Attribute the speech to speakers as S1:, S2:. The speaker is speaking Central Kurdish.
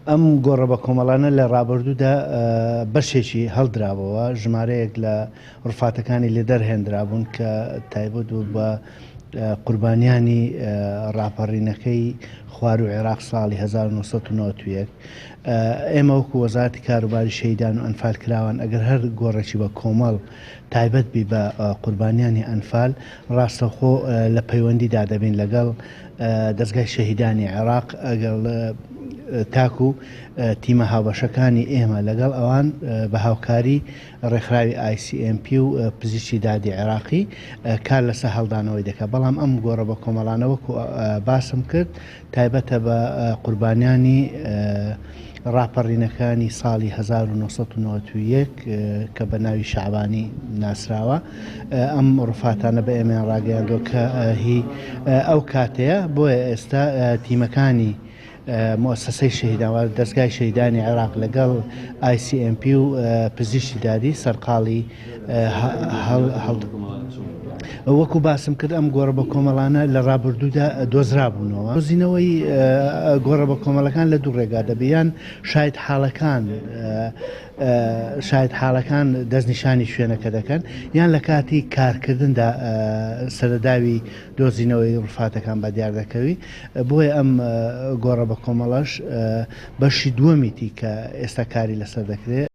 S1: ئەم گۆڕە بە کۆمەڵانە لە ڕابردوودا بەشێکی هەڵدراوەوە ژمارەیەک لە ڕفاتەکانی لێ دەرهێنرابوون کە تایبەت بوو بە قوربانیانی ڕاپەڕینەکەی خوار و عێراق ساڵی 1991 ئێمە وەکو وەزارەتی کاروباری شەیدان و ئەنفال کراوان ئەگەر هەر گۆڕێکی بە کۆمەڵ تایبەت بی بە قوربانیانی ئەنفال ڕاستەخۆ لە پەیوەندیدا دەبین لەگەڵ دەستگای شەهیدانی عێراق ئەگەر تاکو تیمە هاوبەشەکانی ئێمە لەگەڵ ئەوان بە هاوکاری ڕێکخراوی ICMP و پزیشکی دادی عێراقی کار لەسەر هەڵدانەوەی دەکات بەڵام ئەم گۆڕە بە کۆمەڵانە وەکو باسم کرد تایبەتە بە قوربانیانی ڕاپەڕینەکانی ساڵی 1991 کە بە ناوی شعبانی ناسراوە ئەم ڕفاتانە بە ئێمە ڕاگەیاندۆ کە هی ئەو کاتەیە بۆیە ئێستا تیمەکانی مؤسسەی شەهیدان دەستگای شەهیدانی عێراق لەگەڵ ICMP و پزیشکی دادی سەرقاڵی وەکو باسم کرد ئەم گۆڕە بە کۆمەڵانە لە ڕابردوودا دۆزرابوونەوە دۆزینەوەی گۆڕە بە کۆمەڵەکان لە دوو ڕێگا دەبیان شاید حاڵەکان دەستنیشانی شوێنەکە دەکەن یان لە کاتی کارکردندا سەرەداوی دۆزینەوەی ڕفاتەکان بە دیار دەکەوی بۆیە ئەم گۆڕە بە کۆمەڵەش بەشی دووەمیتی کە ئێستا کاری لەسەر دەکرێت